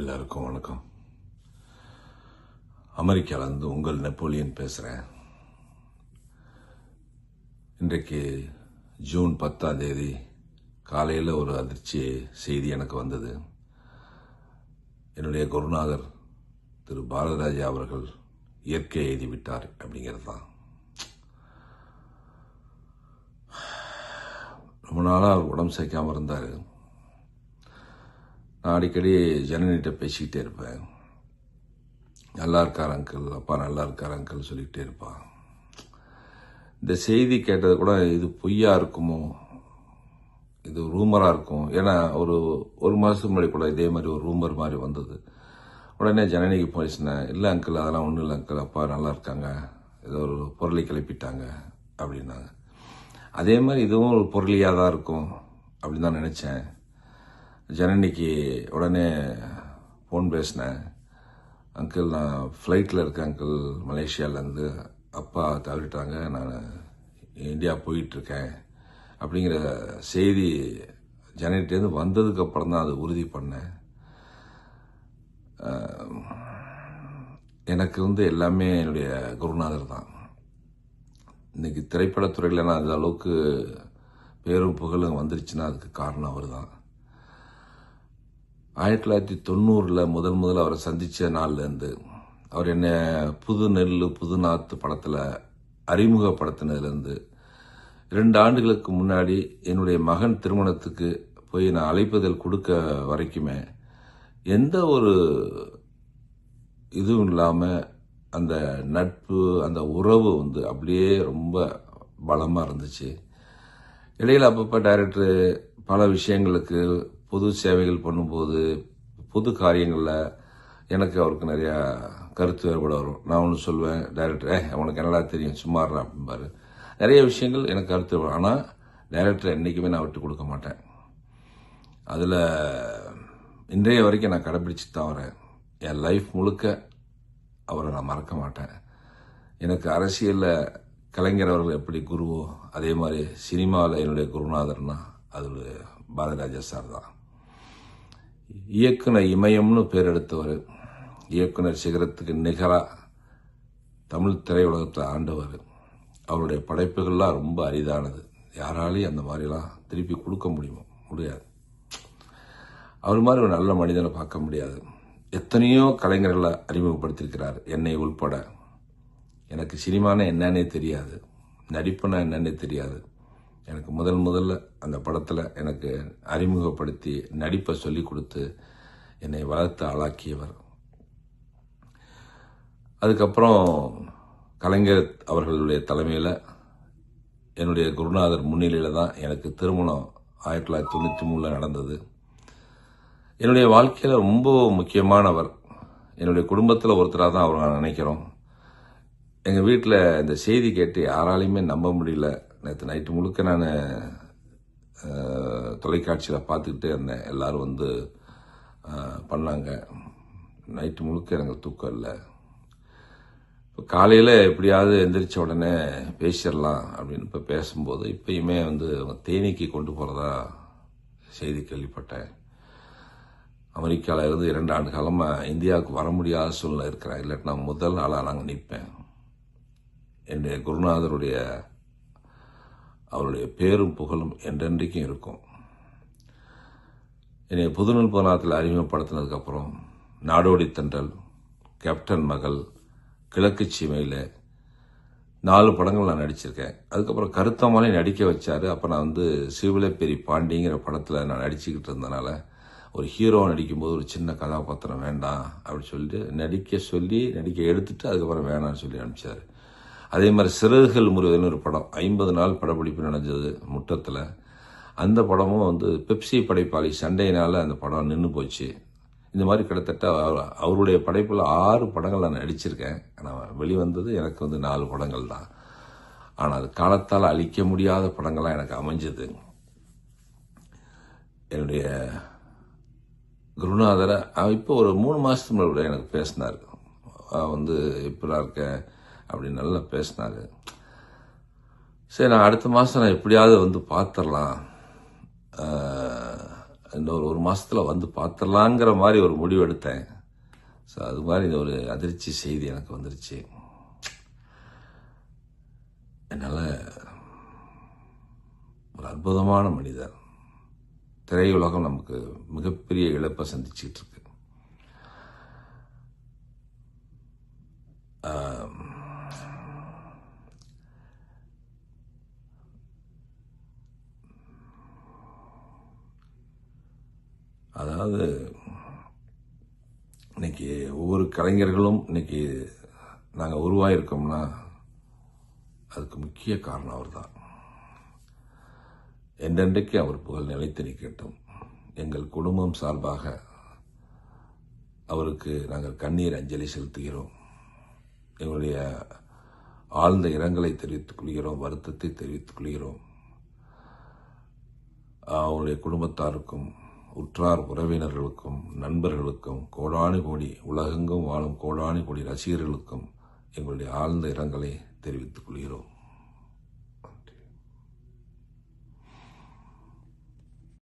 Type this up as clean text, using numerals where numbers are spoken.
எல்லாருக்கும் வணக்கம். அமெரிக்காவிலிருந்து உங்கள் நெப்போலியன் பேசுகிறேன். இன்றைக்கு ஜூன் 10 காலையில் ஒரு அதிர்ச்சி செய்தி எனக்கு வந்தது. என்னுடைய குருநாதர் திரு பாரதிராஜா அவர்கள் இயற்கை எழுதிவிட்டார் அப்படிங்கிறது தான். ரொம்ப நாளாக அவர் உடம்பு சேர்க்காமல் இருந்தார். நான் அடிக்கடி ஜனனிகிட்ட பேசிக்கிட்டே இருப்பேன். நல்லா இருக்கார் அங்கிள், அப்பா நல்லா இருக்கார் அங்கிள் சொல்லிக்கிட்டே இருப்பான். இந்த செய்தி கேட்டது கூட இது பொய்யா இருக்குமோ, இது ரூமராக இருக்கும். ஏன்னா ஒரு மாதத்துக்கு முன்னாடி கூட இதே மாதிரி ஒரு ரூமர் மாதிரி வந்தது. உடனே ஜனனிக்கு போயிடுச்சுனேன், இல்லை அங்கிள் அதெல்லாம் ஒன்றும் இல்லை அங்கிள், அப்பா நல்லா இருக்காங்க, ஏதோ ஒரு பொருளை கிளப்பிட்டாங்க அப்படின்னாங்க. அதே மாதிரி இதுவும் ஒரு பொருளியாக தான் இருக்கும் அப்படின்னு தான் நினச்சேன். ஜனனிக்கு உடனே ஃபோன் பேசினேன். அங்கிள் நான் ஃப்ளைட்டில் இருக்கேன் அங்கிள், மலேசியாவிலேருந்து, அப்பா தவறிட்டாங்க, நான் இந்தியா போயிட்டுருக்கேன் அப்படிங்கிற செய்தி ஜனனிட்டேருந்து வந்ததுக்கப்புறம் தான் அது உறுதி பண்ணேன். எனக்கு எல்லாமே என்னுடைய குருநாதர் தான். இன்றைக்கி திரைப்படத்துறையில் நான் அந்த அளவுக்கு பேரும் புகழும் வந்துருச்சுன்னா அதுக்கு காரணம் அவர் தான். 1990 முதல் அவரை சந்தித்த நாள்லேருந்து அவர் என்னை புது நெல் புது நாத்து படத்தில் அறிமுகப்படுத்தினதுலேருந்து 2 ஆண்டுகளுக்கு முன்னாடி என்னுடைய மகன் திருமணத்துக்கு போய் நான் அழைப்புதல் கொடுக்க வரைக்குமே எந்த ஒரு இதுவும் இல்லாமல் அந்த நட்பு அந்த உறவு அப்படியே ரொம்ப பலமாக இருந்துச்சு. இடையில் அப்பப்போ டைரக்டர் பல விஷயங்களுக்கு பொது சேவைகள் பண்ணும்போது பொது காரியங்களில் எனக்கு அவருக்கு நிறையா கருத்து வேறுபாடு வரும். நான் ஒன்று சொல்வேன், டைரக்டர் அவனுக்கு என்னடா தெரியும் சும்மாறா அப்படிம்பாரு. நிறைய விஷயங்கள் எனக்கு கருத்து வரும். ஆனால் டைரக்டரை என்றைக்குமே நான் விட்டு கொடுக்க மாட்டேன். அதில் இன்றைய வரைக்கும் நான் கடைப்பிடிச்சிட்டு தான் வரேன். என் லைஃப் முழுக்க அவரை நான் மறக்க மாட்டேன். எனக்கு அரசியலில் கலைஞர் அவர்கள் எப்படி குருவோ அதே மாதிரி சினிமாவில் என்னுடைய குருநாதர்னா அது பாரதிராஜா சார் தான். இயக்குனர் இமயம்னு பேர் எடுத்தவர், இயக்குனர் சிகரத்துக்கு நிகராக தமிழ் திரையுலகத்தில் ஆண்டவர். அவருடைய படைப்புகள்லாம் ரொம்ப அரிதானது. யாராலையும் அந்த மாதிரிலாம் திருப்பி கொடுக்க முடியாது. அவர் மாதிரி ஒரு நல்ல மனிதனை பார்க்க முடியாது. எத்தனையோ கலைஞர்களை அறிமுகப்படுத்தியிருக்கிறார், என்னை உள்பட. எனக்கு சினிமானா என்னன்னே தெரியாது, நடிப்புனா என்னன்னே தெரியாது. எனக்கு முதல்ல அந்த படத்தில் எனக்கு அறிமுகப்படுத்தி நடிப்பை சொல்லி கொடுத்து என்னை வளர்த்து ஆளாக்கியவர். அதுக்கப்புறம் கலைஞர் அவர்களுடைய தலைமையில் என்னுடைய குருநாதர் முன்னிலையில் தான் எனக்கு திருமணம் 1993 நடந்தது. என்னுடைய வாழ்க்கையில் ரொம்ப முக்கியமானவர், என்னுடைய குடும்பத்தில் ஒருத்தராக தான் அவர் நான் நினைக்கிறோம். எங்கள் வீட்டில் இந்த செய்தி கேட்டு யாராலையுமே நம்ப முடியல. நேற்று நைட்டு முழுக்க நான் தொலைக்காட்சியில் பார்த்துக்கிட்டே இருந்தேன். எல்லோரும் பண்ணாங்க. நைட்டு முழுக்க எனக்கு தூக்கம் இல்லை. இப்போ காலையில் எப்படியாவது எந்திரிச்ச உடனே பேசிடலாம் அப்படின்னு இப்போ பேசும்போது இப்பயுமே தேனிக்கு கொண்டு போகிறதா செய்தி கேள்விப்பட்டேன். அமெரிக்காவில் இருந்து 2 ஆண்டு காலமாக இந்தியாவுக்கு வர முடியாத சூழ்நிலை இருக்கிறேன். இல்லாட்டி நான் முதல் ஆளாக நாங்கள் நிற்பேன். என்னுடைய குருநாதருடைய அவருடைய பேரும் புகழும் என்றென்றைக்கும் இருக்கும். என்னை புதுநூல் போராட்டத்தில் அறிமுகப்படுத்தினதுக்கப்புறம் நாடோடி தென்றல், கேப்டன் மகள், கிழக்கு சீமையில் 4 படங்கள் நான் நடிச்சிருக்கேன். அதுக்கப்புறம் கருத்தமாலே நடிக்க வச்சார். அப்போ நான் சிவலப்பேரி பாண்டிங்கிற படத்தில் நான் நடிச்சுக்கிட்டு இருந்தனால ஒரு ஹீரோ நடிக்கும்போது ஒரு சின்ன கதாபாத்திரம் வேண்டாம் அப்படின்னு சொல்லிட்டு நடிக்க எடுத்துட்டு அதுக்கப்புறம் வேணான்னு சொல்லி அனுப்பிச்சார். அதே மாதிரி சிறகுகள் முருகன் ஒரு படம் 50 நாள் படப்பிடிப்பு நடந்தது முட்டத்தில். அந்த படமும் பெப்சி படைப்பாளி சண்டையினால் அந்த படம் நின்று போச்சு. இந்த மாதிரி கிட்டத்தட்ட அவருடைய படைப்பில் 6 படங்கள் நான் நடிச்சிருக்கேன். ஆனால் வெளிவந்தது எனக்கு 4 படங்கள் தான். ஆனால் அது காலத்தால் அழிக்க முடியாத படங்கள்லாம் எனக்கு அமைஞ்சது. என்னுடைய குருநாதரை இப்போ ஒரு 3 மாதத்துக்கு முன்னாடி எனக்கு பேசினார். இப்படிலாம் இருக்கேன் அப்படின்னு நல்லா பேசினார். சரி, நான் அடுத்த மாதம் நான் எப்படியாவது பார்த்துடலாம் இன்னொரு 1 மாசத்துல வந்து பார்த்துடலாங்கிற மாதிரி ஒரு முடிவு எடுத்தேன். ஸோ அது மாதிரி இந்த ஒரு அதிர்ச்சி செய்தி எனக்கு வந்துருச்சு. என்னால் ஒரு அற்புதமான மனிதர். திரையுலகம் நமக்கு மிகப்பெரிய இழப்பை சந்திச்சுட்டு இருக்கு. அதாவது இன்னைக்கு ஒவ்வொரு கலைஞர்களும் இன்னைக்கு நாங்கள் உருவாயிருக்கோம்னா அதுக்கு முக்கிய காரணம் அவர் தான். என்றென்றைக்கு அவர் புகழ் நிலைத்து நிற்கட்டும். எங்கள் குடும்பம் சார்பாக அவருக்கு நாங்கள் கண்ணீர் அஞ்சலி செலுத்துகிறோம். எங்களுடைய ஆழ்ந்த இரங்கலை தெரிவித்துக் கொள்கிறோம், வருத்தத்தை தெரிவித்துக் கொள்கிறோம். அவருடைய குடும்பத்தாருக்கும் உற்றார் உறவினர்களுக்கும் நண்பர்களுக்கும் கோடானு கோடி உலகெங்கும் வாழும் கோடானு கோடி ரசிகர்களுக்கும் எங்களுடைய ஆழ்ந்த இரங்கலை தெரிவித்துக் கொள்கிறோம்.